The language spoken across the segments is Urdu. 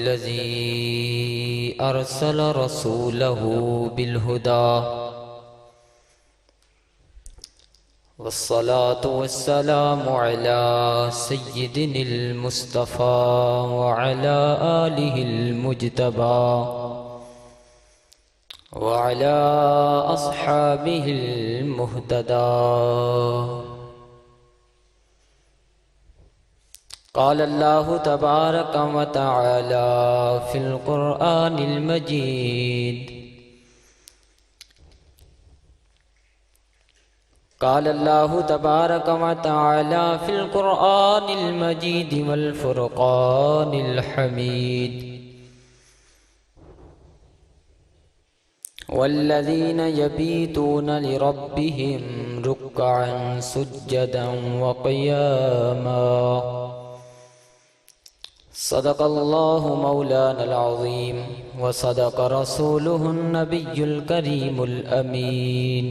الذي أرسل رسوله بالهدى والصلاة والسلام على سيدنا المصطفى وعلى آله المجتبى وعلى أصحابه المهتدى. قال الله تبارك وتعالى في القرآن المجيد قال الله تبارك وتعالى في القرآن المجيد والفرقان الحميد والذين يبيتون لربهم ركعا سجدا وقياما. صدق الله مولانا العظيم وصدق رسوله النبي الكريم الأمين.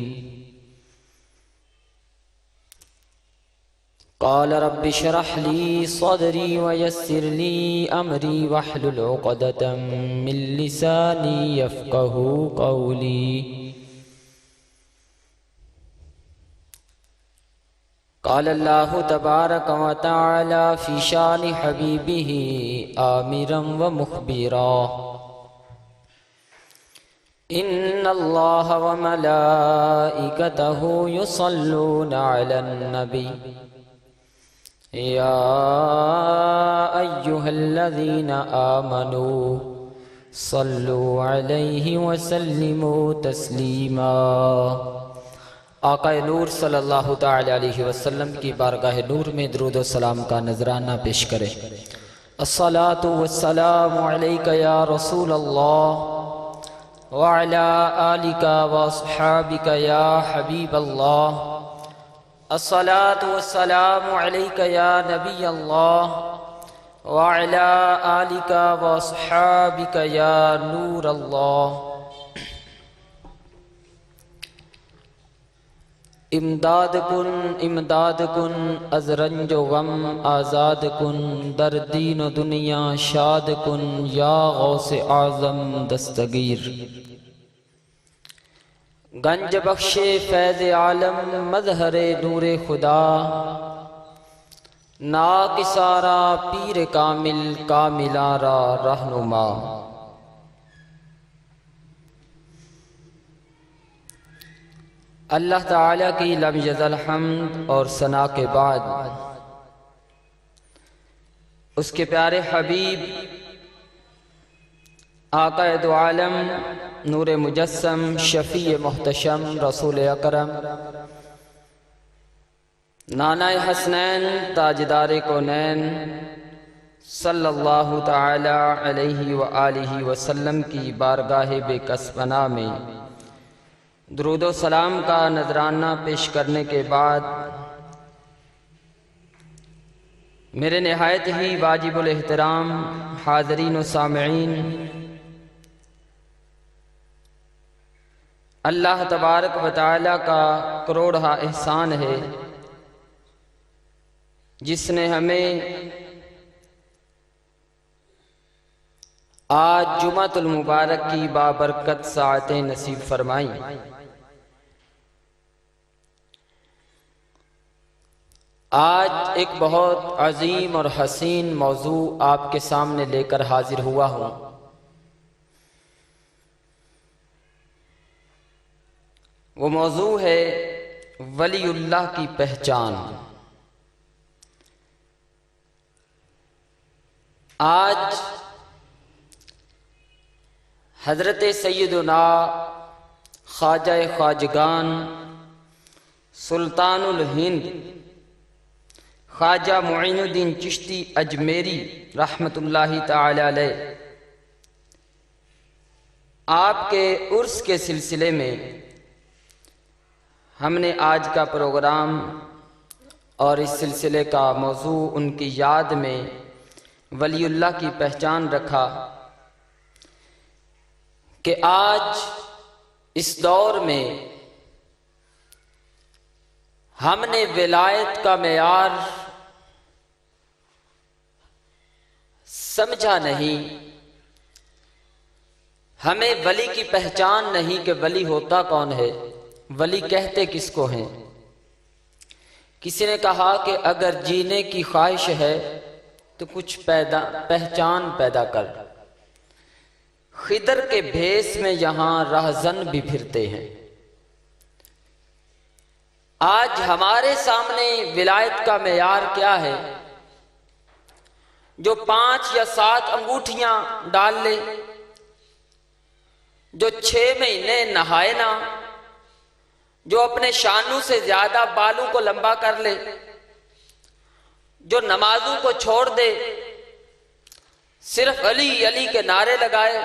قال رب اشرح لي صدري ويسر لي أمري واحلل عقدة من لساني يفقه قولي. قال الله تبارك وتعالى في شان حبيبه آمرا ومخبرا إن الله وملائكته يصلون على النبي يا أيها الذين آمنوا صلوا عليه وسلموا تسلیما. آقا نور صلی اللہ تعالی علیہ وسلم کی بارگاہ نور میں درود و سلام کا نذرانہ پیش کرے. الصلاۃ والسلام علیک یا رسول اللہ وعلی آلک واصحابک یا حبیب اللہ. الصلاۃ والسلام علیک یا نبی اللہ وعلی آلک واصحابک یا نور اللہ. امداد کن از رنج و غم آزاد کن در دین و دنیا شاد کن یا غوث اعظم دستگیر. گنج بخش فیض عالم مظہر نور خدا ناکسارا پیر کامل کاملارا رہنما. اللہ تعالیٰ کی لم یزل حمد اور ثنا کے بعد اس کے پیارے حبیب آقا دو عالم نور مجسم شفیع محتشم رسول اکرم نانا حسنین تاجدار کونین صلی اللہ تعالی علیہ وآلہ وسلم کی بارگاہ بے کس پناہ میں درود و سلام کا نذرانہ پیش کرنے کے بعد میرے نہایت ہی واجب الاحترام حاضرین و سامعین، اللہ تبارک و تعالی کا کروڑہا احسان ہے جس نے ہمیں آج جمعۃ المبارک کی بابرکت ساعتیں نصیب فرمائیں. آج ایک بہت عظیم اور حسین موضوع آپ کے سامنے لے کر حاضر ہوا ہوں. وہ موضوع ہے ولی اللہ کی پہچان. آج حضرت سیدنا خواجہ خواجگان سلطان الہند خواجہ معین الدین چشتی اجمیری رحمۃ اللہ تعالی علیہ آپ کے عرس کے سلسلے میں ہم نے آج کا پروگرام اور اس سلسلے کا موضوع ان کی یاد میں ولی اللہ کی پہچان رکھا کہ آج اس دور میں ہم نے ولایت کا معیار سمجھا نہیں ہمیں ولی کی پہچان نہیں کہ ولی ہوتا کون ہے، ولی کہتے کس کو ہیں۔ کسی نے کہا کہ اگر جینے کی خواہش ہے تو کچھ پہچان پیدا کر۔ خضر کے بھیس میں یہاں رہزن بھی پھرتے ہیں۔ آج ہمارے سامنے ولایت کا معیار کیا ہے؟ جو 5 یا 7 انگوٹھیاں ڈال لے، جو 6 مہینے نہائے نہ، جو اپنے شانوں سے زیادہ بالوں کو لمبا کر لے، جو نمازوں کو چھوڑ دے، صرف علی علی کے نعرے لگائے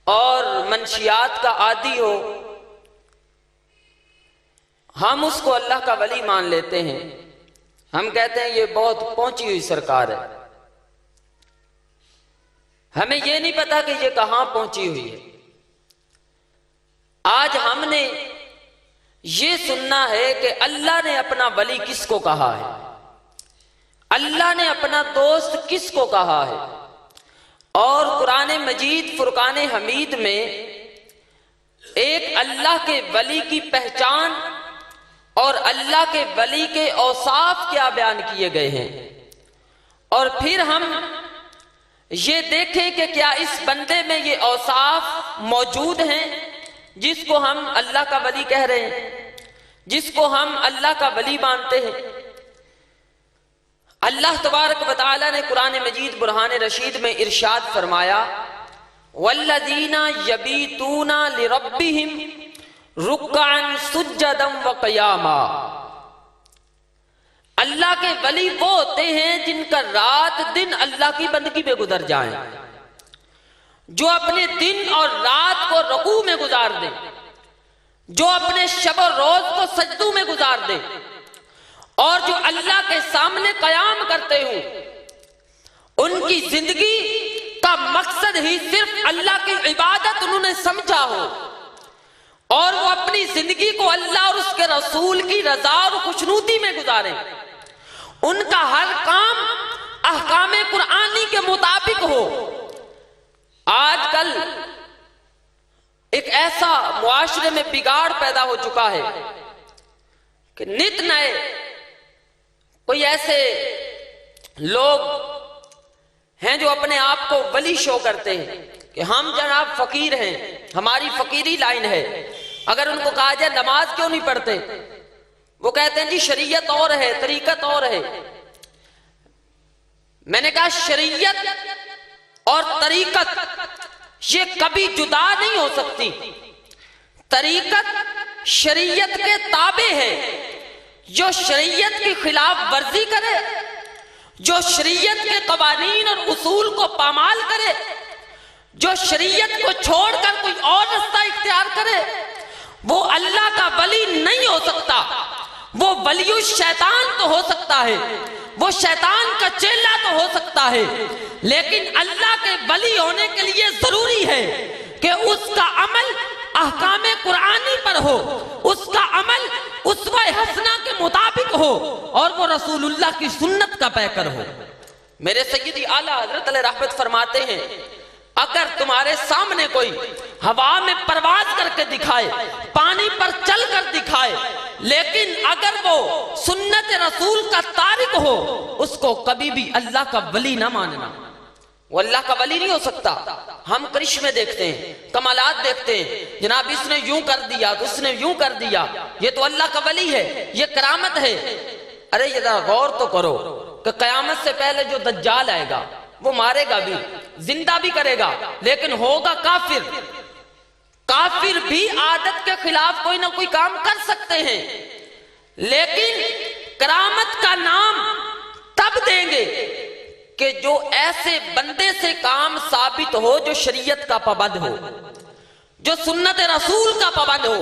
اور منشیات کا عادی ہو، ہم اس کو اللہ کا ولی مان لیتے ہیں۔ ہم کہتے ہیں یہ بہت پہنچی ہوئی سرکار ہے۔ ہمیں یہ نہیں پتا کہ یہ کہاں پہنچی ہوئی ہے۔ آج ہم نے یہ سننا ہے کہ اللہ نے اپنا ولی کس کو کہا ہے، اللہ نے اپنا دوست کس کو کہا ہے، اور قرآن مجید فرقان حمید میں ایک اللہ کے ولی کی پہچان اور اللہ کے ولی کے اوصاف کیا بیان کیے گئے ہیں، اور پھر ہم یہ دیکھیں کہ کیا اس بندے میں یہ اوصاف موجود ہیں جس کو ہم اللہ کا ولی کہہ رہے ہیں، جس کو ہم اللہ کا ولی مانتے ہیں۔ اللہ تبارک و تعالی نے قرآن مجید برہان رشید میں ارشاد فرمایا، والذین یبیتون لربہم رکعا سجدا وقیاما۔ اللہ کے ولی وہ ہوتے ہیں جن کا رات دن اللہ کی بندگی میں گزر جائیں، جو اپنے دن اور رات کو رکوع میں گزار دیں، جو اپنے شب و روز کو سجدوں میں گزار دیں، اور جو اللہ کے سامنے قیام کرتے ہوں۔ ان کی زندگی کا مقصد ہی صرف اللہ کی عبادت انہوں نے سمجھا ہو، اور وہ اپنی زندگی کو اللہ اور اس کے رسول کی رضا اور خوشنودی میں گزاریں۔ ان کا ہر کام احکام قرآنی کے مطابق ہو۔ آج کل ایک ایسا معاشرے میں بگاڑ پیدا ہو چکا ہے کہ نت نئے کوئی ایسے لوگ ہیں جو اپنے آپ کو ولی شو کرتے ہیں کہ ہم جناب فقیر ہیں، ہماری فقیری لائن ہے۔ اگر ان کو کہا جائے نماز کیوں نہیں پڑھتے، وہ کہتے ہیں جی شریعت اور ہے، طریقت اور ہے۔ میں نے کہا شریعت اور طریقت یہ کبھی جدا نہیں ہو سکتی۔ طریقت شریعت کے تابع ہے۔ جو شریعت کی خلاف ورزی کرے، جو شریعت کے قوانین اور اصول کو پامال کرے، جو شریعت کو چھوڑ کر کوئی اور رستہ اختیار کرے، وہ اللہ کا ولی نہیں ہو سکتا۔ وہ ولی الشیطان تو ہو سکتا ہے، وہ شیطان کا چیلا تو ہو سکتا ہے، لیکن اللہ کے ولی ہونے کے لیے ضروری ہے کہ اس کا عمل احکام قرآنی پر ہو، اس کا عمل اسوہ حسنہ کے مطابق ہو، اور وہ رسول اللہ کی سنت کا پیکر ہو۔ میرے سیدی اعلیٰ حضرت علیہ رحمت فرماتے ہیں، اگر تمہارے سامنے کوئی ہوا میں پرواز کر کے دکھائے، پانی پر چل کر دکھائے، لیکن اگر وہ سنت رسول کا تارک ہو، اس کو کبھی بھی اللہ کا ولی نہ ماننا۔ وہ اللہ کا ولی نہیں ہو سکتا۔ ہم کرشمے دیکھتے ہیں، کمالات دیکھتے ہیں، جناب اس نے یوں کر دیا تو اس نے یوں کر دیا، یہ تو اللہ کا ولی ہے، یہ کرامت ہے۔ ارے یہ ذرا غور تو کرو کہ قیامت سے پہلے جو دجال آئے گا وہ مارے گا بھی، زندہ بھی کرے گا، لیکن ہوگا کافر۔ کافر بھی عادت کے خلاف کوئی نہ کوئی کام کر سکتے ہیں، لیکن کرامت کا نام تب دیں گے کہ جو ایسے بندے سے کام ثابت ہو جو شریعت کا پابند ہو، جو سنت رسول کا پابند ہو۔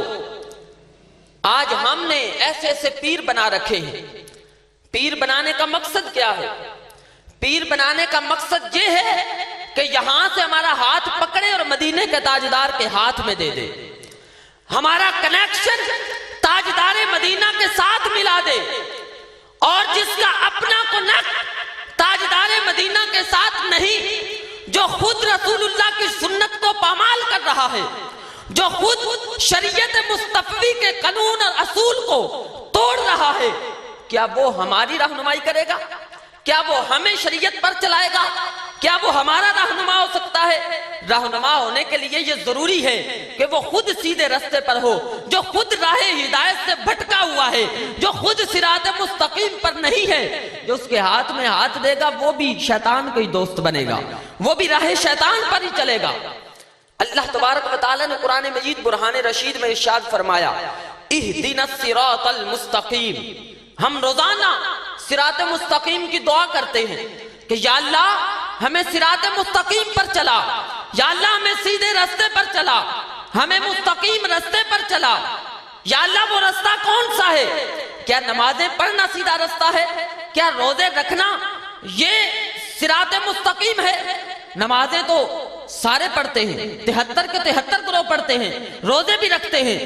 آج ہم نے ایسے ایسے پیر بنا رکھے ہیں۔ پیر بنانے کا مقصد کیا ہے؟ پیر بنانے کا مقصد یہ ہے کہ یہاں سے ہمارا ہاتھ پکڑے اور مدینے کے تاجدار کے ہاتھ میں دے دے، ہمارا کنیکشن تاجدار مدینہ کے ساتھ ملا دے، اور جس کا اپنا کنیکٹ تاجدار مدینہ کے ساتھ نہیں، جو جو خود رسول اللہ کی سنت کو پامال کر رہا ہے، جو خود شریعت مصطفی کے قانون اور اصول کو توڑ رہا ہے، کیا وہ ہماری رہنمائی کرے گا؟ کیا وہ ہمیں شریعت پر چلائے گا؟ کیا وہ ہمارا رہنما ہو سکتا ہے؟ رہنما ہونے کے لیے یہ ضروری ہے کہ وہ خود سیدھے راستے پر ہو، جو خود راہ ہدایت سے بھٹکا ہوا ہے، جو خود صراط مستقیم پر نہیں ہے۔ جو اس کے ہاتھ میں ہاتھ دے گا وہ بھی شیطان کا ہی دوست بنے گا، وہ بھی راہ شیطان پر ہی چلے گا۔ اللہ تبارک و تعالیٰ نے قرآن مجید برہان رشید میں ارشاد فرمایا، اہدنا الصراط المستقیم۔ ہم روزانہ صراط مستقیم کی دعا کرتے ہیں کہ یا اللہ ہمیں صراط مستقیم پر چلا، یا اللہ ہمیں سیدھے راستے پر چلا، ہمیں مستقیم راستے پر چلا۔ یا اللہ وہ راستہ کون سا ہے؟ کیا نمازیں پڑھنا سیدھا راستہ ہے؟ کیا روزے رکھنا یہ صراط مستقیم ہے؟ نمازیں تو سارے پڑھتے ہیں، 73 کے 73 گروہ پڑھتے ہیں، روزے بھی رکھتے ہیں،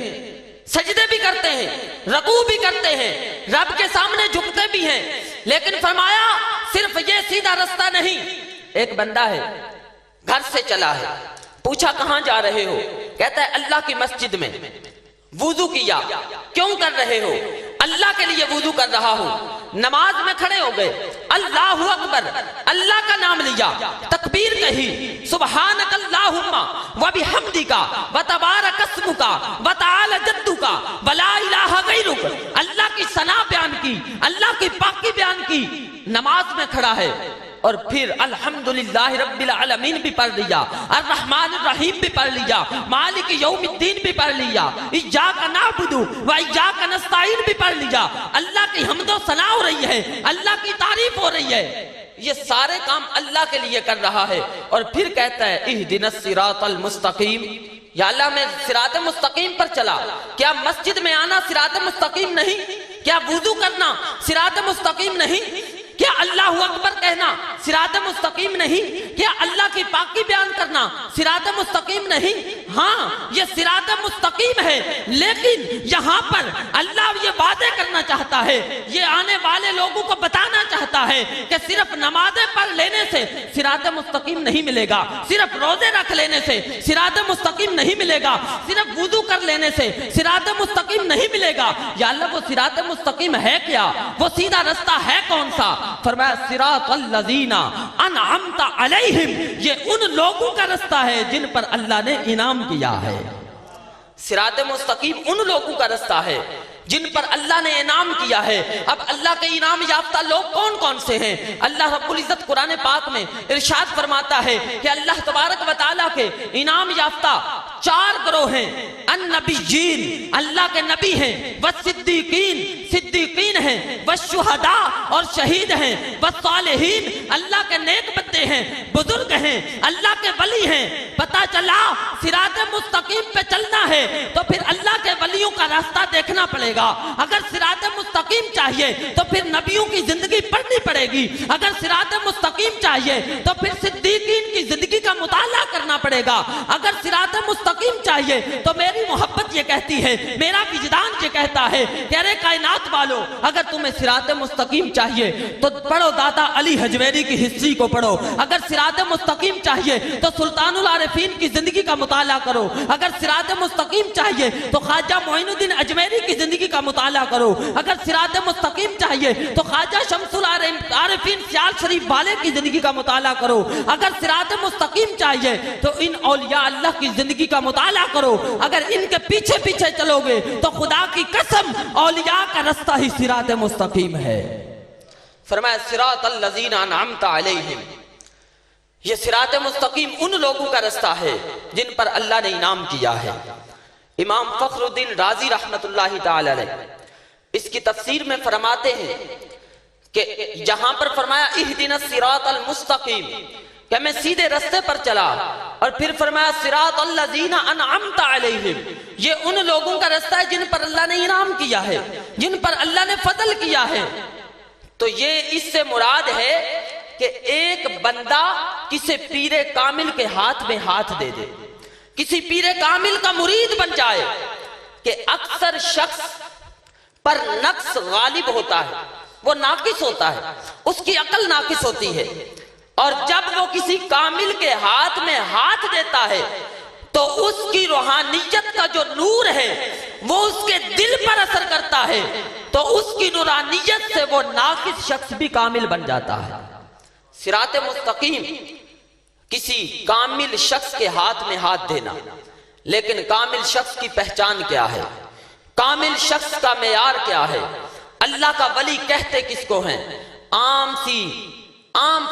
سجدے بھی کرتے ہیں، رکوع بھی کرتے ہیں، رب کے سامنے جھکتے بھی ہیں، لیکن فرمایا صرف یہ سیدھا راستہ نہیں۔ ایک بندہ ہے، گھر سے چلا ہے، پوچھا کہاں جا رہے ہو؟ کہتا ہے اللہ کی مسجد میں۔ وضو کیا، کیوں کر رہے ہو؟ اللہ کے لیے وضو کر رہا ہوں۔ نماز میں کھڑے ہو گئے، اللہ اکبر، اللہ کا نام لیا، تکبیر کہی، سبحانک اللہم وبحمدک وتبارک اسمک وتعالی جدک ولا الہ غیرک، اللہ کی ثنا بیان کی، اللہ کی پاکی بیان کی، نماز میں کھڑا ہے۔ اور پھر الحمدللہ رب العالمین بھی پڑھ لیا، الرحمن الرحیم بھی پڑھ لیا، مالک یوم الدین بھی پڑھ لیا، ایاک نعبد و ایاک نستعین بھی پڑھ لیا۔ اللہ کی حمد و ثنا ہو رہی ہے، اللہ کی تعریف ہو رہی ہے، یہ سارے کام اللہ کے لیے کر رہا ہے۔ اور پھر کہتا ہے اہدنا الصراط المستقیم، یا اللہ میں صراط مستقیم پر چلا۔ کیا مسجد میں آنا صراط مستقیم نہیں؟ کیا وضو کرنا صراط مستقیم نہیں؟ کیا اللہ اکبر کہنا صراط مستقیم نہیں؟ کیا اللہ کی پاکی بیان کرنا صراط مستقیم نہیں؟ ہاں یہ صراط مستقیم ہے، لیکن یہاں پر اللہ یہ وعدے کرنا چاہتا ہے، یہ آنے والے لوگوں کو بتانا چاہتا ہے کہ صرف نمازیں پڑھ لینے سے صراط مستقیم نہیں ملے گا، صرف روزے رکھ لینے سے صراط مستقیم نہیں ملے گا، صرف وضو کر لینے سے صراط مستقیم نہیں ملے گا۔ یا اللہ وہ صراط مستقیم ہے کیا؟ وہ سیدھا راستہ ہے کون سا؟ فرمایا صراط الذین انعمت علیہم، یہ ان لوگوں کا راستہ ہے جن پر اللہ نے انعام کیا ہے۔ صراط مستقیم ان لوگوں کا راستہ ہے جن پر اللہ نے انعام کیا ہے۔ اب اللہ کے انعام یافتہ لوگ کون کون سے ہیں؟ اللہ رب العزت قرآن پاک میں ارشاد فرماتا ہے کہ اللہ تبارک و تعالیٰ کے انعام یافتہ 4 گروہ ہیں۔ النبیین، اللہ کے نبی ہیں، والصدیقین، صدیقین ہیں، والشہداء اور شہید ہیں، والصالحین، اللہ کے نیک بندے ہیں، بزرگ ہیں، اللہ کے ولی ہیں۔ پتہ چلا صراط مستقیم پہ چلنا ہے تو پھر اللہ کے ولیوں کا راستہ دیکھنا پڑے گا۔ اگر صراط مستقیم چاہیے تو پھر نبیوں کی زندگی پڑھنی پڑے گی، اگر صراط مستقیم چاہیے تو پھر صدیقین کی زندگی کا مطالعہ کرنا پڑے گا، اگر صراط مستقیم چاہیے تو میری محبت یہ کہتی ہے، میرا وجدان یہ کہتا ہے کہ ارے کائنات والو، اگر تمہیں صراط مستقیم چاہیے تو پڑھو دادا علی حجویری کی ہسٹری کو پڑھو، اگر صراط مستقیم چاہیے تو سلطان العارفین کی زندگی کا مطالعہ کرو، اگر صراط مستقیم چاہیے تو خواجہ معین الدین اجمیری کی زندگی کا مطالعہ کرو، اگر صراط مستقیم چاہیے تو خواجہ شمس العارفین سیال شریف والے کی زندگی کا مطالعہ کرو، اگر صراط مستقیم چاہیے تو ان اولیاء اللہ کی زندگی کا مطالعہ کرو، اگر ان کے پیچھے پیچھے چلو گے تو خدا کی قسم اولیاء کا راستہ ہی صراط مستقیم ہے۔ فرمایا صراط الذین انعمت علیہم، یہ صراط مستقیم ان لوگوں کا راستہ ہے جن پر اللہ نے انعام کیا ہے۔ امام فخر الدین رازی رحمت اللہ تعالی علیہ اس کی تفسیر میں فرماتے ہیں کہ جہاں پر فرمایا اہدنا الصراط المستقیم کہ میں سیدھے راستے پر چلا، اور پھر فرمایا صراط الذین انعمت علیہم، یہ ان لوگوں کا راستہ ہے جن پر اللہ نے انعام کیا ہے، جن پر اللہ نے فضل کیا ہے۔ تو یہ اس سے مراد ہے کہ ایک بندہ کسی پیر کامل کے ہاتھ میں ہاتھ دے دے، کسی پیر کامل کا مرید بن جائے، کہ اکثر شخص پر نقص غالب ہوتا ہے، وہ ناقص ہوتا ہے، اس کی عقل ناقص ہوتی ہے، اور جب وہ کسی کامل کے ہاتھ میں ہاتھ دیتا ہے تو اس کی روحانیت کا جو نور ہے وہ اس کے دل پر اثر کرتا ہے، تو اس کی نورانیت سے وہ ناقص شخص بھی کامل بن جاتا ہے۔ صراط مستقیم کسی کامل شخص کے ہاتھ میں ہاتھ دینا، لیکن کامل شخص کی پہچان کیا ہے؟ کامل شخص کا معیار کیا ہے؟ اللہ کا ولی کہتے کس کو ہیں؟ عام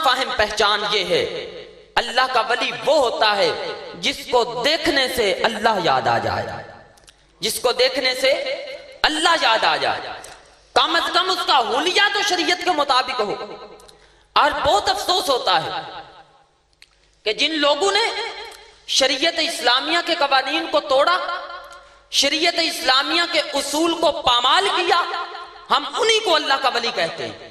فہم پہچان یہ ہے، اللہ کا ولی وہ ہوتا ہے جس کو دیکھنے سے اللہ یاد آ جائے، جس کو دیکھنے سے اللہ یاد آ جائے، کم از کم اس کا حلیہ تو شریعت کے مطابق ہو۔ اور بہت افسوس ہوتا ہے کہ جن لوگوں نے شریعت اسلامیہ کے قوانین کو توڑا، شریعت اسلامیہ کے اصول کو پامال کیا، ہم انہی کو اللہ کا ولی کہتے ہیں،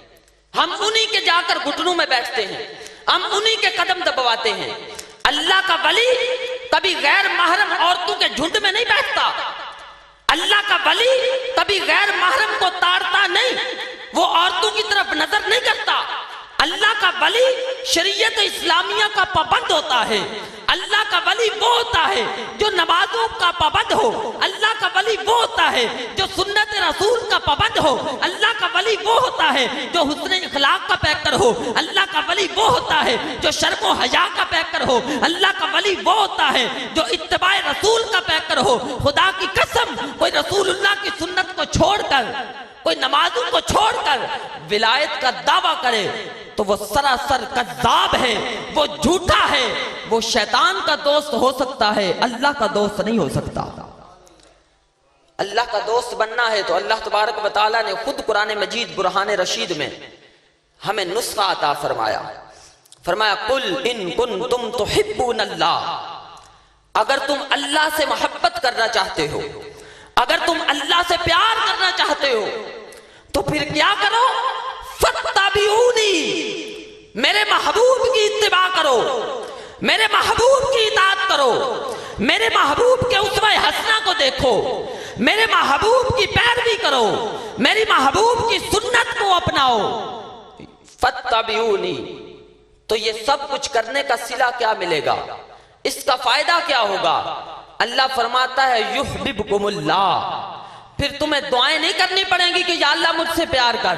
ہم انہی کے جا کر گھٹنوں میں بیٹھتے ہیں، ہم انہی کے قدم دبواتے ہیں۔ اللہ کا ولی کبھی غیر محرم عورتوں کے جھنڈ میں نہیں بیٹھتا، اللہ کا ولی کبھی غیر محرم کو تاڑتا نہیں، وہ عورتوں کی طرف نظر نہیں کرتا۔ اللہ کا ولی شریعت اسلامیہ کا پابند ہوتا ہے، اللہ کا ولی وہ ہوتا ہے جو نمازوں کا پابند ہو، اللہ کا ولی وہ ہوتا ہے جو سنت رسول کا پابند ہو، اللہ کا ولی وہ ہوتا ہے جو حسن اخلاق کا پیکر ہو، اللہ کا ولی وہ ہوتا ہے جو شرم و حیا کا پیکر ہو، اللہ کا ولی وہ ہوتا ہے جو اتباع رسول کا پیکر ہو۔ خدا کی قسم، کوئی رسول اللہ کی سنت کو چھوڑ کر، کوئی نمازوں کو چھوڑ کر ولایت کا دعویٰ کرے تو وہ سراسر کذاب ہے، وہ جھوٹا ہے، وہ شیطان کا دوست ہو سکتا ہے، اللہ کا دوست نہیں ہو سکتا۔ اللہ کا دوست بننا ہے تو اللہ تبارک و تعالیٰ نے خود قرآن مجید برہان رشید میں ہمیں نسخہ عطا فرمایا، فرمایا قُلْ إِن كُنْتُمْ تُحِبُّونَ اللَّهَ، اگر تم اللہ سے محبت کرنا چاہتے ہو، اگر تم اللہ سے پیار کرنا چاہتے ہو تو پھر کیا کرو؟ فَاتَّبِعُونِي، میرے محبوب کی اتباع کرو، میرے محبوب کی اطاعت کرو، میرے محبوب کے اسوہ حسنہ کو دیکھو، میرے محبوب کی پیروی کرو، میری محبوب کی سنت کو اپناؤ۔ فَاتَّبِعُونِی، تو یہ سب کچھ کرنے کا صلہ کیا ملے گا؟ اس کا فائدہ کیا ہوگا؟ اللہ فرماتا ہے یحببکم اللہ، پھر تمہیں دعائیں نہیں کرنی پڑیں گی کہ یا اللہ مجھ سے پیار کر۔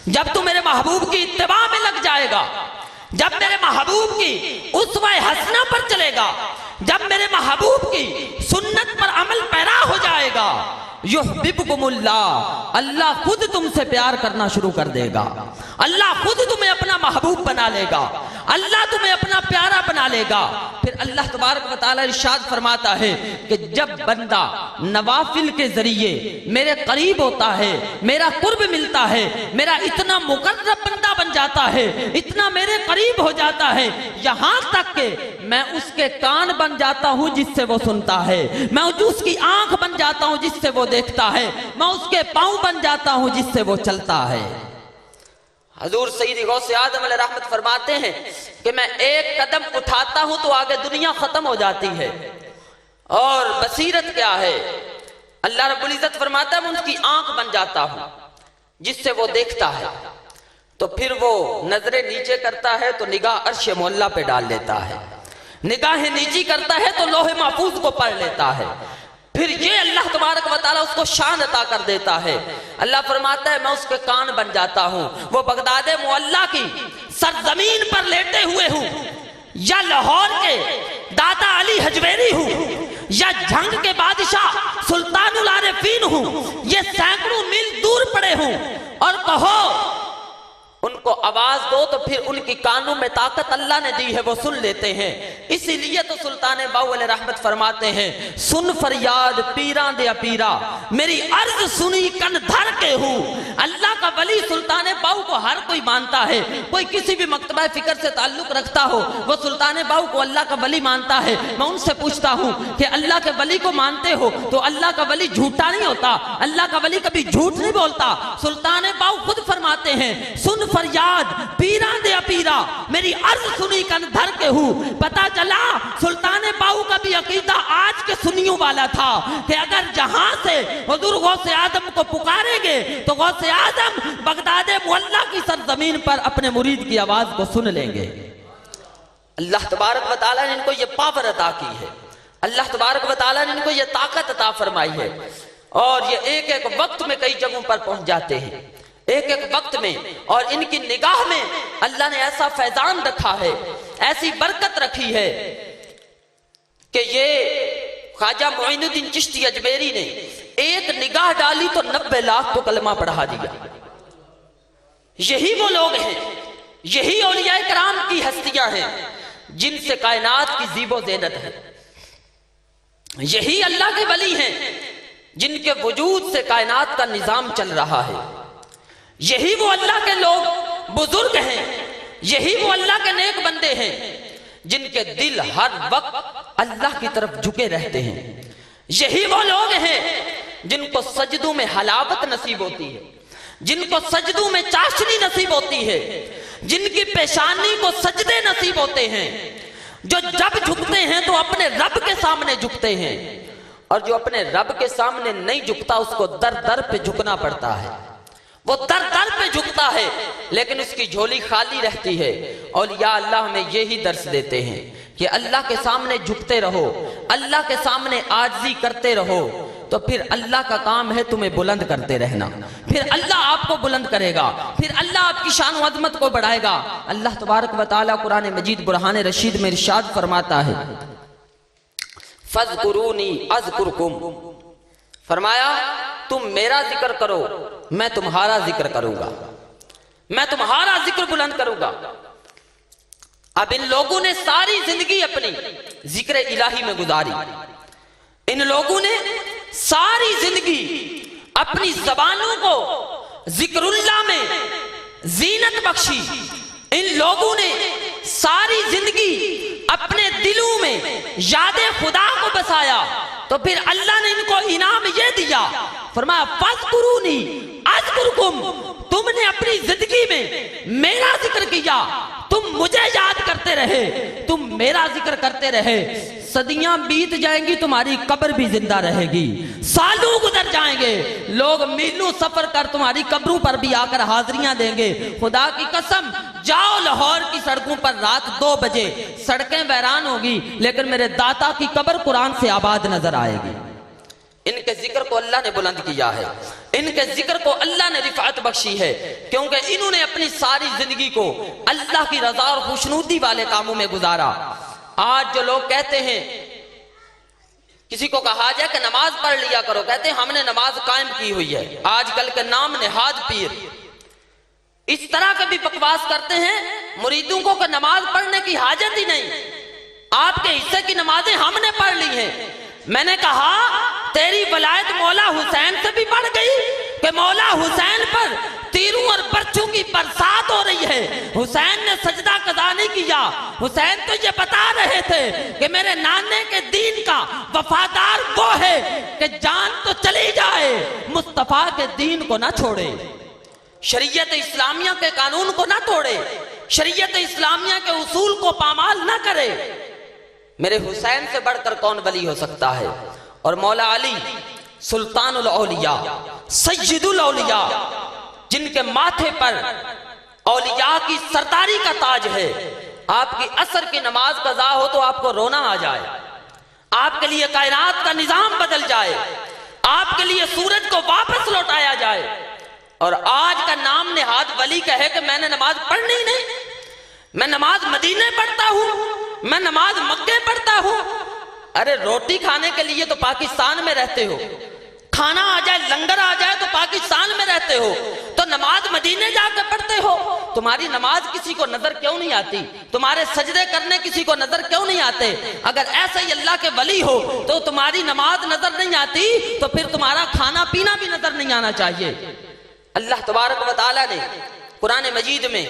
جب تم میرے محبوب کی اتباع میں لگ جائے گا، جب میرے محبوب کی اسوہ حسنہ پر چلے گا، جب میرے محبوب کی سنت پر عمل پیرا ہو جائے گا، یحببکم اللہ، اللہ خود تم سے پیار کرنا شروع کر دے گا، اللہ خود تمہیں اپنا محبوب بنا لے گا، اللہ تمہیں اپنا پیارا بنا لے گا۔ پھر اللہ تبارک و تعالیٰ ارشاد فرماتا ہے کہ جب بندہ نوافل کے ذریعے میرے قریب ہوتا ہے، میرا قرب ملتا ہے، میرا اتنا مقرب بندہ بن جاتا ہے، اتنا میرے قریب ہو جاتا ہے، یہاں تک کہ میں اس کے کان بن جاتا ہوں جس سے وہ سنتا ہے، میں اس کی آنکھ بن جاتا ہوں جس سے وہ دیکھتا ہے، میں اس کے پاؤں بن جاتا ہوں جس سے وہ چلتا ہے۔ حضور سید غوث اعظم علیہ رحمت فرماتے ہیں کہ میں ایک قدم اٹھاتا ہوں تو آگے دنیا ختم ہو جاتی ہے۔ اور بصیرت کیا ہے؟ اللہ رب العزت فرماتا ہے میں ان کی آنکھ بن جاتا ہوں جس سے وہ دیکھتا ہے، تو پھر وہ نظریں نیچے کرتا ہے تو نگاہ عرش معلیٰ پہ ڈال لیتا ہے، نگاہیں نیچی کرتا ہے تو لوح محفوظ کو پڑھ لیتا ہے، پھر یہ اللہ تبارک و تعالیٰ اس کو شان عطا کر دیتا ہے۔ اللہ فرماتا ہے میں اس کے کان بن جاتا ہوں، وہ بغداد معلیٰ کی سرزمین پر لیٹے ہوئے ہوں، یا لاہور کے دادا علی حجویری ہوں، یا جھنگ کے بادشاہ سلطان العارفین ہوں، یہ سینکڑوں میل دور پڑے ہوں، اور کہو ان کو آواز دو تو پھر ان کی کانوں میں طاقت اللہ نے دی ہے، وہ سن لیتے ہیں۔ اسی لیے تو سلطان باؤ علیہ رحمت فرماتے ہیں سن فریاد پیران دیا پیرا، میری عرض سنی کن دھر کے ہوں۔ اللہ کا ولی سلطان باؤ کو ہر کوئی مانتا ہے، کوئی کسی بھی مکتبہ فکر سے تعلق رکھتا ہو وہ سلطان باؤ کو اللہ کا ولی مانتا ہے۔ میں ان سے پوچھتا ہوں کہ اللہ کے ولی کو مانتے ہو تو اللہ کا ولی جھوٹا نہیں ہوتا، اللہ کا ولی کبھی جھوٹ نہیں بولتا۔ سلطان باؤ خود فرماتے ہیں سن فریاد پیران دیا پیرا، میری عرض سنی کن دھر کے ہوں۔ پتا چلا سلطان باؤ کا بھی عقیدہ آج کے سنیوں والا تھا کہ اگر جہاں سے حضور غوث اعظم کو پکاریں گے تو غوث اعظم بغداد معلیٰ کی سرزمین پر اپنے مرید کی آواز کو سن لیں گے۔ اللہ تبارک و تعالیٰ نے ان کو یہ پاور عطا کی ہے، اللہ تبارک و تعالیٰ نے ان کو یہ طاقت عطا فرمائی ہے، اور یہ ایک ایک وقت میں کئی جگہوں پر پہنچ جاتے ہیں، ایک ایک وقت میں، اور ان کی نگاہ میں اللہ نے ایسا فیضان رکھا ہے، ایسی برکت رکھی ہے کہ یہ خواجہ معین الدین چشتی اجمیری نے ایک نگاہ ڈالی تو 90 لاکھ کو کلمہ پڑھا دیا۔ یہی وہ لوگ ہیں، یہی اولیاء کرام کی ہستیاں ہیں جن سے کائنات کی زیب و زینت ہے، یہی اللہ کے ولی ہیں جن کے وجود سے کائنات کا نظام چل رہا ہے، یہی وہ اللہ کے لوگ بزرگ ہیں، یہی وہ اللہ کے نیک بندے ہیں جن کے دل ہر وقت اللہ کی طرف جھکے رہتے ہیں، یہی وہ لوگ ہیں جن کو سجدوں میں حلاوت نصیب ہوتی ہے، جن کو سجدوں میں چاشنی نصیب ہوتی ہے، جن کی پیشانی کو سجدے نصیب ہوتے ہیں، جو جب جھکتے ہیں تو اپنے رب کے سامنے جھکتے ہیں، اور جو اپنے رب کے سامنے نہیں جھکتا اس کو در در پہ جھکنا پڑتا ہے، وہ در در پہ جھکتا ہے لیکن اس کی جھولی خالی رہتی ہے۔ اولیاء اللہ ہمیں یہی درس دیتے ہیں کہ اللہ کے سامنے جھکتے رہو، اللہ کے سامنے عاجزی کرتے رہو، تو پھر اللہ کا کام ہے تمہیں بلند کرتے رہنا، پھر اللہ آپ کو بلند کرے گا، پھر اللہ آپ کی شان و عظمت کو بڑھائے گا۔ اللہ تبارک و تعالیٰ قرآن مجید برہان رشید میں ارشاد فرماتا ہے فَاذْكُرُونِي أَذْكُرْكُمْ، فرمایا تم میرا ذکر کرو میں تمہارا ذکر کروں گا، میں تمہارا ذکر بلند کروں گا۔ اب ان لوگوں نے ساری زندگی اپنی ذکر الہی میں گزاری، ان لوگوں نے ساری زندگی اپنی زبانوں کو ذکر اللہ میں زینت بخشی، ان لوگوں نے ساری زندگی اپنے دلوں میں یاد خدا کو بسایا، تو پھر اللہ نے ان کو انعام یہ دیا، فرمایا فَاذْكُرُونِي أَذْكُرْكُمْ، تم نے اپنی زندگی میں میرا ذکر کیا، تم مجھے یاد کرتے رہے، تم میرا ذکر کرتے رہے، صدیاں بیت جائیں گی تمہاری قبر بھی زندہ رہے گی، سالوں گزر جائیں گے، لوگ میلوں سفر کر تمہاری قبروں پر بھی آ کر حاضریاں دیں گے۔ خدا کی قسم جاؤ لاہور کی سڑکوں پر رات 2 بجے، سڑکیں ویران ہوگی لیکن میرے داتا کی قبر قرآن سے آباد نظر آئے گی۔ ان کے ذکر کو اللہ نے بلند کیا ہے، ان کے ذکر کو اللہ نے رفعت بخشی ہے، کیونکہ انہوں نے اپنی ساری زندگی کو اللہ کی رضا اور خوشنودی والے کاموں میں گزارا۔ آج جو لوگ کہتے ہیں، کسی کو کہا جائے کہ نماز پڑھ لیا کرو، کہتے ہیں ہم نے نماز قائم کی ہوئی ہے، آج کل کے نام نہاد پیر، اس طرح کے بھی بکواس کرتے ہیں مریدوں کو کہ نماز پڑھنے کی حاجت ہی نہیں، آپ کے حصے کی نمازیں ہم نے پڑھ لی ہیں۔ میں نے کہا تیری ولایت مولا حسین سے بھی بڑھ گئی کہ مولا حسین پر تیروں اور برچھوں کی برسات ہو رہی ہے، حسین نے سجدہ قضا نہیں کیا، حسین تو یہ بتا رہے تھے کہ میرے نانے کے دین کا وفادار وہ ہے کہ جان تو چلی جائے مصطفیٰ کے دین کو نہ چھوڑے، شریعت اسلامیہ کے قانون کو نہ توڑے، شریعت اسلامیہ کے اصول کو پامال نہ کرے۔ میرے حسین سے بڑھ کر کون ولی ہو سکتا ہے؟ اور مولا علی سلطان الاولیاء سید الاولیاء، جن کے ماتھے پر اولیاء کی سرداری کا تاج ہے، آپ کی عصر کی نماز قضا ہو تو آپ کو رونا آ جائے، آپ کے لیے کائنات کا نظام بدل جائے، آپ کے لیے سورج کو واپس لوٹایا جائے، اور آج کا نام نہاد ولی کہے کہ میں نے نماز پڑھنی نہیں، میں نماز مدینے پڑھتا ہوں، میں نماز مکے پڑھتا ہوں۔ ارے روٹی کھانے کے لیے تو پاکستان میں رہتے ہو، کھانا آ جائے لنگر آ جائے تو پاکستان میں رہتے ہو، تو نماز مدینے جا کے پڑھتے ہو۔ تمہاری نماز کسی کو نظر کیوں نہیں آتی؟ تمہارے سجدے کرنے کسی کو نظر کیوں نہیں آتے؟ اگر ایسے ہی اللہ کے ولی ہو تو تمہاری نماز نظر نہیں آتی تو پھر تمہارا کھانا پینا بھی نظر نہیں آنا چاہیے۔ اللہ تبارک و تعالیٰ نے قرآن مجید میں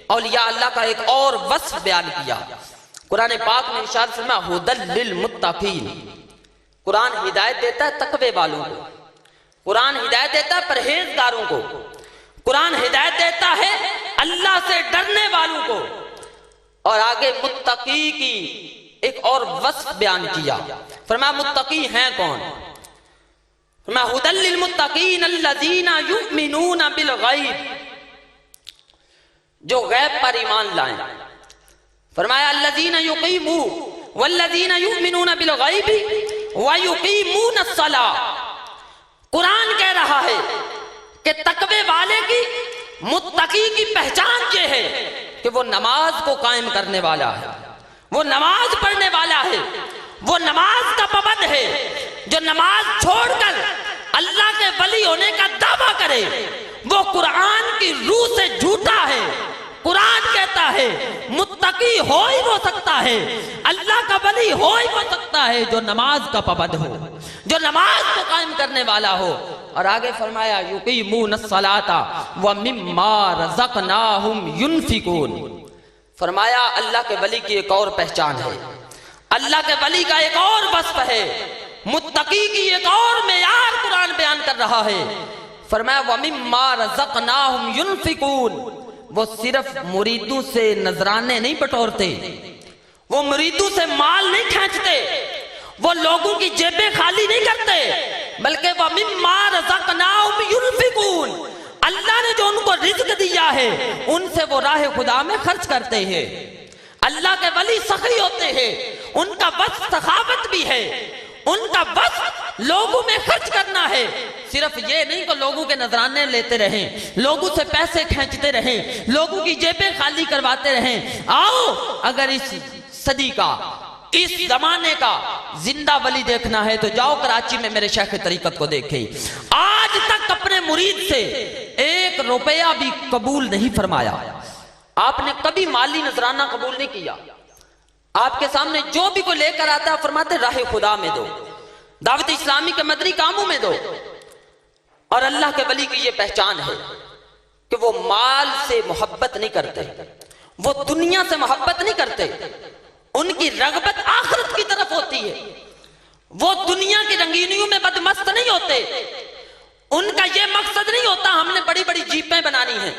اولیاء اللہ کا ایک اور وصف بیان کیا۔ قرآن پاک میں ارشاد فرمایا ھدی للمتقین، قرآن ہدایت دیتا ہے تقوی والوں کو، قرآن ہدایت دیتا ہے پرہیزگاروں کو، قرآن ہدایت دیتا ہے اللہ سے ڈرنے والوں کو۔ اور آگے متقی کی ایک اور وصف بیان کیا، فرمایا متقی ہیں کون؟ فرمایا ھدی للمتقین الذین یؤمنون بالغیب، جو غیب پر ایمان لائیں۔ فرمایا الذین یقیمون والذین یؤمنون بالغیب ویقیمون الصلاۃ۔ قرآن کہہ رہا ہے کہ تقوی والے کی، متقی کی پہچان یہ ہے کہ وہ نماز کو قائم کرنے والا ہے، وہ نماز پڑھنے والا ہے، وہ نماز کا پابند ہے۔ جو نماز چھوڑ کر اللہ کے ولی ہونے کا دعویٰ کرے وہ قرآن کی روح سے جھوٹا ہے۔ قرآن کہتا ہے متقی ہو ہی وہ سکتا ہے، اللہ کا ولی ہو ہی وہ سکتا ہے جو نماز کا پابند ہو، جو نماز کو قائم کرنے والا ہو۔ اور آگے فرمایا یقیمون الصلاۃ ومما رزقناہم ینفقون۔ فرمایا اللہ کے ولی کی ایک اور پہچان ہے، اللہ کے ولی کا ایک اور وصف ہے، متقی کی ایک اور معیار قرآن بیان کر رہا ہے۔ فرمایا ومما رزقناہم ینفقون۔ وہ صرف مریدوں سے نذرانے نہیں بٹورتے، وہ مریدوں سے مال نہیں کھینچتے، وہ لوگوں کی جیبیں خالی نہیں کرتے، بلکہ وَمِمَّا رَزَقْنَاهُمْ يُنْفِقُونَ۔ اللہ نے جو ان کو رزق دیا ہے ان سے وہ راہ خدا میں خرچ کرتے ہیں۔ اللہ کے ولی سخی ہوتے ہیں، ان کا وصف سخاوت بھی ہے، ان کا وصف لوگوں میں خرچ کرنا ہے۔ صرف یہ نہیں کہ لوگوں کے نذرانے لیتے رہیں، لوگوں سے پیسے کھینچتے رہیں، لوگوں کی جیبیں خالی کرواتے رہیں۔ آؤ اگر اس صدی کا، اس زمانے کا زندہ ولی دیکھنا ہے تو جاؤ کراچی میں میرے شیخ طریقت کو دیکھیں، آج تک اپنے مرید سے 1 روپیہ بھی قبول نہیں فرمایا۔ آپ نے کبھی مالی نذرانہ قبول نہیں کیا۔ آپ کے سامنے جو بھی کوئی لے کر آتا ہے فرماتے راہ خدا میں دو، دعوت اسلامی کے مدنی کاموں میں دو۔ اور اللہ کے ولی کی یہ پہچان ہے کہ وہ مال سے محبت نہیں کرتے، وہ دنیا سے محبت نہیں کرتے، ان کی رغبت آخرت کی طرف ہوتی ہے۔ وہ دنیا کی رنگینیوں میں بدمست نہیں ہوتے، ان کا یہ مقصد نہیں ہوتا ہم نے بڑی بڑی جیپیں بنانی ہیں،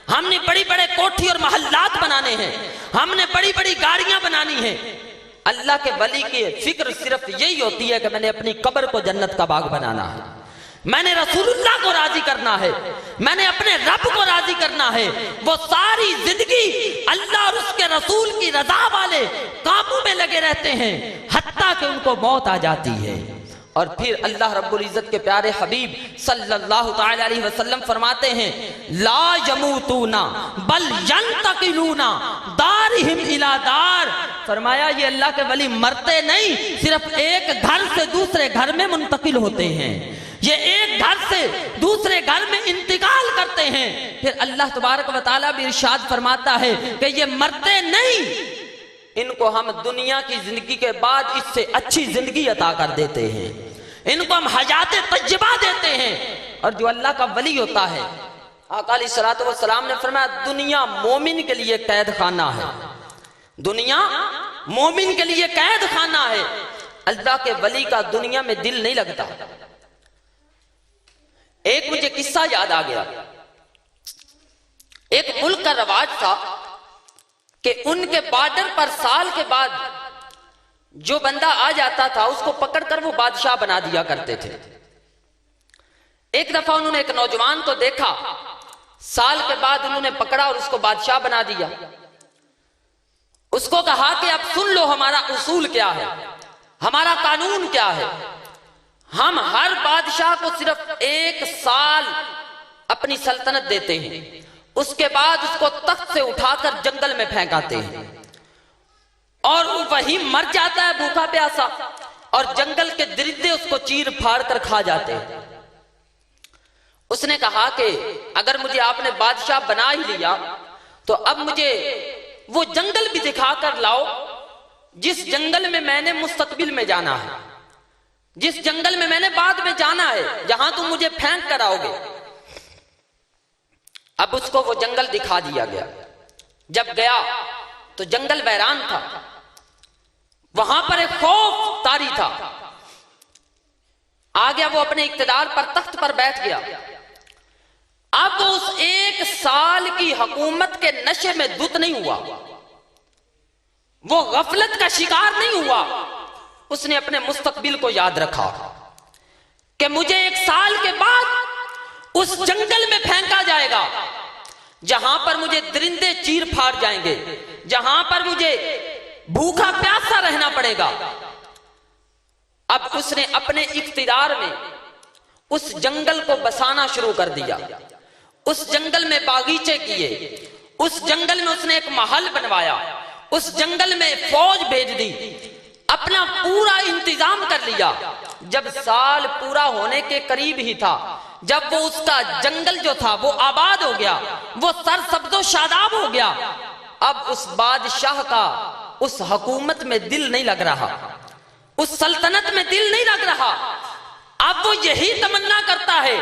ہم نے بڑی بڑے کوٹھی اور محلات بنانے ہیں، ہم نے بڑی بڑی گاڑیاں بنانی ہیں۔ اللہ کے ولی کی فکر صرف یہی ہوتی ہے کہ میں نے اپنی قبر کو جنت کا باغ بنانا ہے، میں نے رسول اللہ کو راضی کرنا ہے، میں نے اپنے رب کو راضی کرنا ہے۔ وہ ساری زندگی اللہ اور اس کے رسول کی رضا والے کاموں میں لگے رہتے ہیں حتیٰ کہ ان کو موت آ جاتی ہے۔ اور پھر اللہ رب العزت کے پیارے حبیب صلی اللہ تعالی علیہ وسلم فرماتے ہیں لا یموتون بل ینتقلون دارہم الی دار۔ فرمایا یہ اللہ کے ولی مرتے نہیں، صرف ایک گھر سے دوسرے گھر میں منتقل ہوتے ہیں، یہ ایک گھر سے دوسرے گھر میں انتقال کرتے ہیں۔ پھر اللہ تبارک و تعالیٰ بھی ارشاد فرماتا ہے کہ یہ مرتے نہیں، ان کو ہم دنیا کی زندگی کے بعد اس سے اچھی زندگی عطا کر دیتے ہیں، ان کو ہم حیات طیبہ دیتے ہیں۔ اور جو اللہ کا ولی ہوتا ہے، آقا علیہ الصلوۃ والسلام نے فرمایا دنیا مومن کے لیے قید خانہ ہے، دنیا مومن کے لیے قید خانہ ہے۔ اللہ کے ولی کا دنیا میں دل نہیں لگتا۔ ایک مجھے قصہ یاد آ گیا، ایک ملک کا رواج تھا کہ ان کے بارڈر پر سال کے بعد جو بندہ آ جاتا تھا اس کو پکڑ کر وہ بادشاہ بنا دیا کرتے تھے۔ ایک دفعہ انہوں نے ایک نوجوان کو دیکھا، سال کے بعد انہوں نے پکڑا اور اس کو بادشاہ بنا دیا۔ اس کو کہا کہ اب سن لو ہمارا اصول کیا ہے، ہمارا قانون کیا ہے۔ ہم ہر بادشاہ کو صرف 1 سال اپنی سلطنت دیتے ہیں، اس کے بعد اس کو تخت سے اٹھا کر جنگل میں پھینکاتے ہیں اور وہی مر جاتا ہے بھوکا پیاسا، اور جنگل کے درندے اس کو چیر پھاڑ کر کھا جاتے ہیں۔ اس نے کہا کہ اگر مجھے آپ نے بادشاہ بنا ہی لیا تو اب مجھے وہ جنگل بھی دکھا کر لاؤ جس جنگل میں میں نے مستقبل میں جانا ہے، جس جنگل میں میں نے بعد میں جانا ہے، جہاں تم مجھے پھینک کر آؤ گے۔ اب اس کو وہ جنگل دکھا دیا گیا۔ جب گیا تو جنگل ویران تھا، وہاں پر ایک خوف طاری تھا۔ آ گیا وہ اپنے اقتدار پر، تخت پر بیٹھ گیا۔ اب اس 1 سال کی حکومت کے نشے میں دھت نہیں ہوا، وہ غفلت کا شکار نہیں ہوا۔ اس نے اپنے مستقبل کو یاد رکھا کہ مجھے 1 سال کے بعد اس جنگل میں پھینکا جائے گا جہاں پر مجھے درندے چیر پھاڑ جائیں گے، جہاں پر مجھے بھوکا پیاسا رہنا پڑے گا۔ اب اس نے اپنے اقتدار میں اس جنگل کو بسانا شروع کر دیا، اس جنگل میں باغیچے کیے، اس جنگل میں اس نے ایک محل بنوایا، اس جنگل میں فوج بھیج دی، اپنا پورا انتظام کر لیا۔ جب سال پورا ہونے کے قریب ہی تھا، جب وہ اس کا جنگل جو تھا وہ آباد ہو گیا، وہ سرسبز و شاداب ہو گیا، اب اس بادشاہ کا اس حکومت میں دل نہیں لگ رہا، اس سلطنت میں دل نہیں لگ رہا۔ اب وہ یہی تمنا کرتا ہے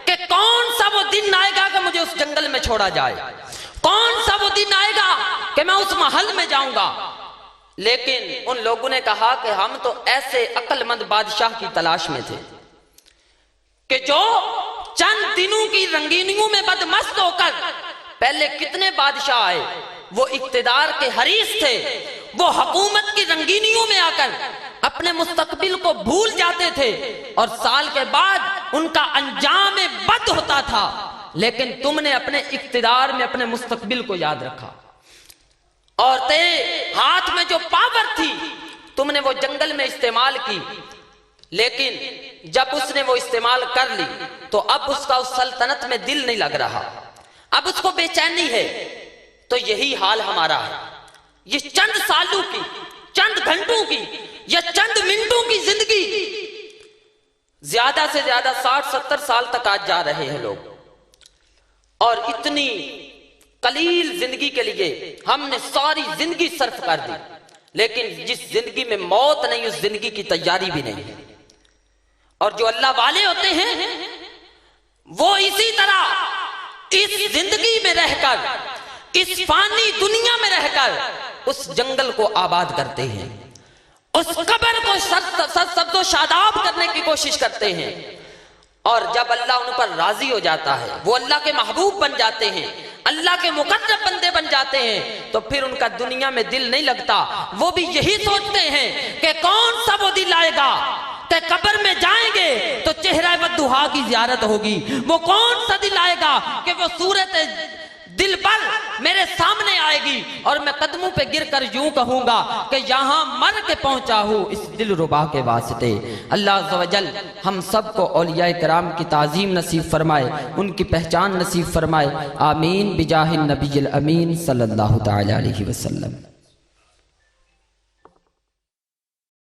کہ کون سا وہ دن آئے گا کہ مجھے اس جنگل میں چھوڑا جائے، کون سا وہ دن آئے گا کہ میں اس محل میں جاؤں گا۔ لیکن ان لوگوں نے کہا کہ ہم تو ایسے عقل مند بادشاہ کی تلاش میں تھے کہ جو چند دنوں کی رنگینیوں میں بدمست ہو کر، پہلے کتنے بادشاہ آئے، وہ اقتدار کے حریص تھے، وہ حکومت کی رنگینیوں میں آ کر اپنے مستقبل کو بھول جاتے تھے اور سال کے بعد ان کا انجام بد ہوتا تھا، لیکن تم نے اپنے اقتدار میں اپنے مستقبل کو یاد رکھا، اور تیرے ہاتھ میں جو پاور تھی تم نے وہ جنگل میں استعمال کی، لیکن جب اس نے وہ استعمال کر لی تو اب اس کا اس سلطنت میں دل نہیں لگ رہا، اب اس کو بے چینی ہے۔ تو یہی حال ہمارا ہے، یہ چند سالوں کی، چند گھنٹوں کی یا چند منٹوں کی زندگی زیادہ سے زیادہ 60-70 سال تک آج جا رہے ہیں لوگ، اور اتنی قلیل زندگی کے لیے ہم نے ساری زندگی صرف کر دی، لیکن جس زندگی میں موت نہیں اس زندگی کی تیاری بھی نہیں ہے۔ اور جو اللہ والے ہوتے ہیں وہ اسی طرح اس زندگی میں رہ کر، اس فانی دنیا میں رہ کر اس جنگل کو آباد کرتے ہیں، اس قبر کو سبز و شاداب کرنے کی کوشش کرتے ہیں، اور جب اللہ ان پر راضی ہو جاتا ہے، وہ اللہ کے محبوب بن جاتے ہیں، اللہ کے مقرب بندے بن جاتے ہیں، تو پھر ان کا دنیا میں دل نہیں لگتا۔ وہ بھی یہی سوچتے ہیں کہ کون سا وہ دل آئے گا کہ قبر میں جائیں گے تو چہرہ والدہا کی زیارت ہوگی، وہ کون سا دل آئے گا کہ وہ صورت دل پر میرے سامنے آئے گی اور میں قدموں پہ گر کر یوں کہوں گا کہ یہاں مر کے پہنچا ہوں اس دل ربا کے واسطے۔ اللہ عز و جل ہم سب کو اولیاء کرام کی تعظیم نصیب فرمائے، ان کی پہچان نصیب فرمائے، آمین بجاہ النبی الامین صلی اللہ تعالی علیہ وسلم۔